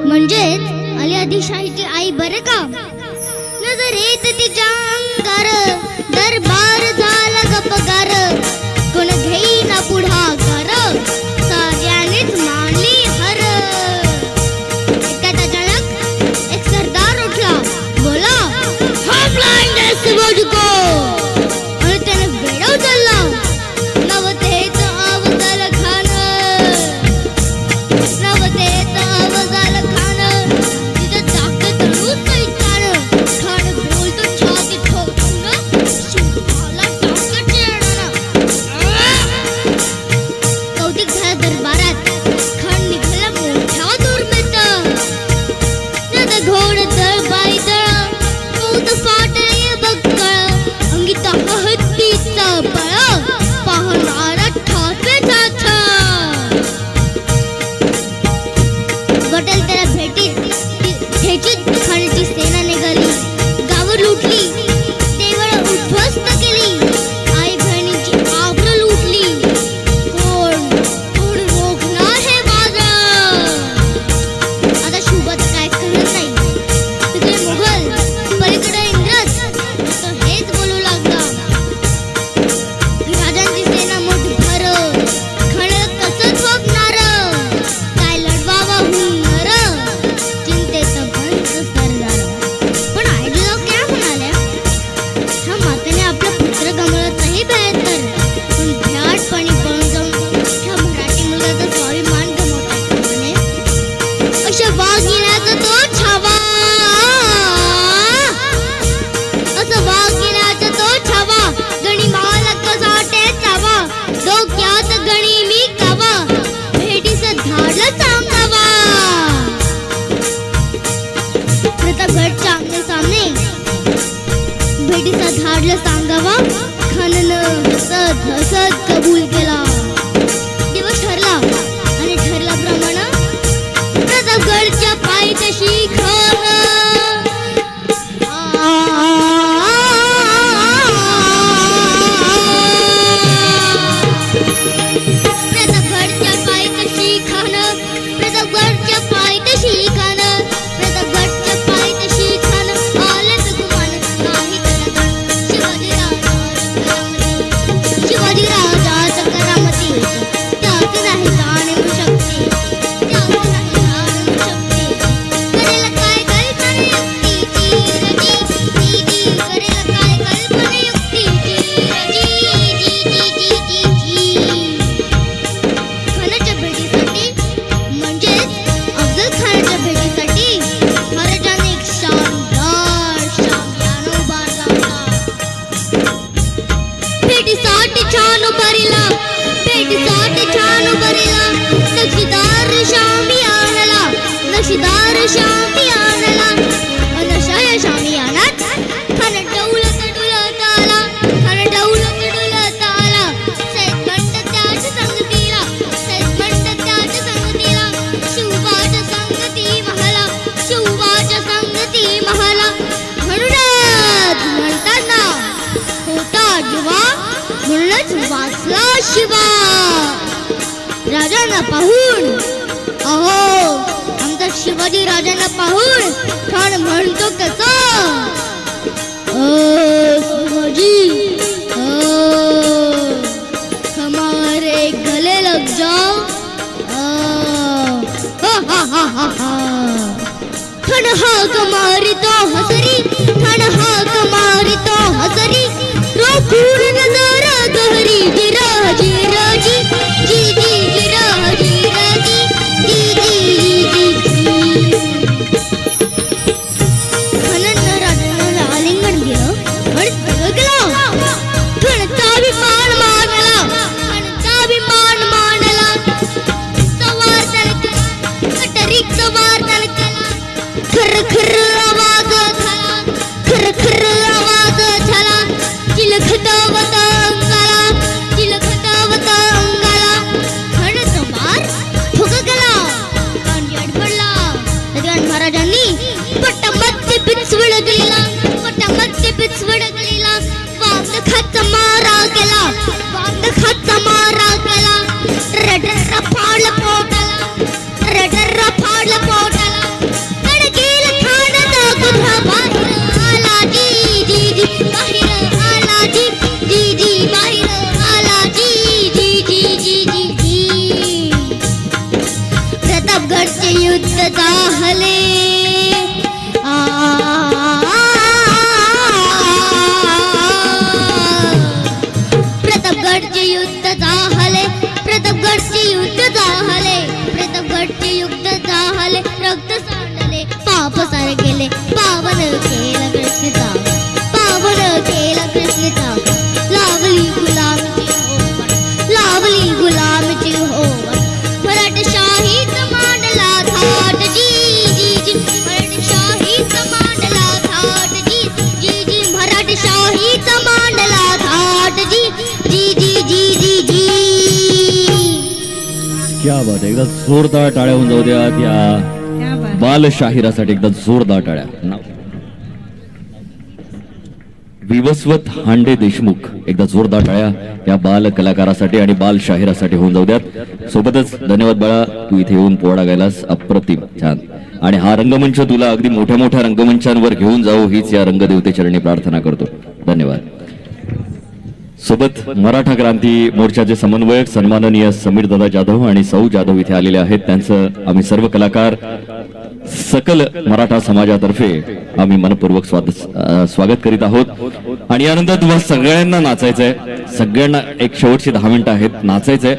म्हणजेच आली आदिशाहीची आई बरं का. नजर येत तिच्या अंगार, दरबार झाला गपगार, कोण घेईना पुढाकार, साऱ्यानेच मानली हर. त्यात अचानक एक सरदार उठला, बोला हम लाएंगे शिवाजी को, आणि त्याने वेडा उचलला. नवतेच अफजल खान, नवतेच अफजल खान, तिच्या ताकद तळून नाही ताण. खान बोलतो छाती ठोकून, शिवाला टाकत येणार. कौतिक झालं दरबारात, खान निघाला मोठ्या दुर्मित. त्याचा घोड तळ बाई तळ, कौत फाटले बक्कळ, अंगी ताक हत्तीचा बळ, पाहणारा ठापेचा छळ. वटल त्याला भेटीत ठेचीत खानाची सेना निघाली. गावं लुटली, देवळं उद्ध्वस्त केली, आई बहिणींची आबरू लुटली. कोण कोण रोखणार हे वादळ. आता शुभाचं काय कळत नाही. तिकडे मुघल, पलीकडे इंग्रज, तो हेच बोलू लागला. राजांची सेना मोठभर, खाण्याला कसं झोपणार, काय लढवावा हुनर, चिंतेचा भंग सरदार. पण आईला काय म्हणाल्या, ह्या मातेने आपला पुत्र गमावला तरी बेहतर, पण भ्याटपणी पळून जाऊन ह्या मराठी मुलाचा स्वाभिमान गमावतात म्हणे. अशा वाघिण्याचा तो छावा, असं वाघिण्याचा तो छावा, गणी माला कसा टेचावा, डोक्यात गणी मी कावा, भेटीस धाडलं सांगावा. प्रतापगडच्या आमने सामने भेटीचा धाडलं सांगावा. खाननं हसत हसत कबूल केला. दिवस ठरला आणि ठरल्याप्रमाणे प्रतापगडच्या पायथ्याशी खान प्रतापगडच्या पायथ्याशी खान, प्रतापगडच्या पायथ्याशी खान, प्रतापगडच्या पायथ्याशी खान, आलंच गुमान नाही त्याला जाण. शिवाजी राजाच करामती, त्याच नाही जाणीव शक्ती, त्याच नाही जाणीव शक्ती. करेल काय कल्पना युक्तीची रजी, करेल काय कल्पना युक्तीची रजी. खानाच्या भेटीसाठी म्हणजेच अफजल खानाच्या भेटीसाठी महाराजांनी एक शानदार शामियाना उभारला होता. भेटीसाठी छान उभारला, भेटीसाठी छान उभारला, नक्षीदार शामियानाला, नक्षीदार शामियानाला. अनशा या शामियानात खान डौलत डुलत आला, खान डौलत डुलत आला. सैदमंड त्याच्या संगतीला, सैदमंड त्याच्या संगतीला, शिवाच्या संगती महाला, शिवाच्या संगती महाला. म्हणूनच म्हणताना होता जीवा, म्हणूनच वाचला शिवा. राजांना पाहून, अहो आमचा शिवाजी राजांना पाहून खान म्हणतो कसं, शिवाजी हमारे गले लग जाओ. खान हाक मारितो हसरी, खान हाक मारितो हसरी, रोखून नजर गहरी, जिरा जिरा जी जी जी जिरा जिरा जी जी खाचा मारा केला, वांग खाचा मारा केला, रडर फाडलं पोटाला, रडर फाडलं पोटाला, अडकेल खाण्याचा गुन्हा बाहेर आला जी जी जी, बाहेर आला जी जी जी, बाहेर आला जी जी जी जी जी जी. प्रतापगडचे युद्ध झाले, प्रतापगडचे युद्ध झाले, प्रतापगडचे युद्ध झाले, प्रतापगडचे युद्ध झाले, रक्त सांडले, पाप सारे गेले, पावन केलं कृष्णचा, पावन केलं कृष्णचा. लावली गुलामीची होवण, लावली गुलामीची होवण, मराठशाहीचा मांडला थाट जी जी जी, मराठशाहीचा मांडला थाट जी जी जी, मराठशाहीचा मांडला थाट जी जी जी जी जी जी. क्या बात आहे. एकदा जोरदार टाळ्या होऊन जाऊ द्या त्या बालशाहिरासाठी. एकदा जोरदार टाळ्या. विवस्वत हांडे देशमुख, एकदा जोरदार टाळ्या या बाल कलाकारासाठी आणि बाल शाहिरासाठी होऊन जाऊ द्यात. सोबतच धन्यवाद बाळा, तू इथे येऊन पोवाडा गायलास, अप्रतिम, छान. आणि हा रंगमंच तुला अगदी मोठ्या मोठ्या रंगमंचांवर घेऊन जाऊ हीच या रंगदेवतेचरणी प्रार्थना करतो. धन्यवाद. सोबत मराठा क्रांती मोर्चाचे समन्वयक सन्माननीय समीर दादा जाधव आणि सौ जाधव इथे आलेले आहेत. त्यांचं आम्ही सर्व कलाकार सकल मराठा समाजातर्फे आम्ही मनपूर्वक स्वागत करीत आहोत. आणि यानंतर तुम्हाला सगळ्यांना नाचायचंय, सगळ्यांना एक शेवटची 10 मिनिटं आहेत, नाचायचंय.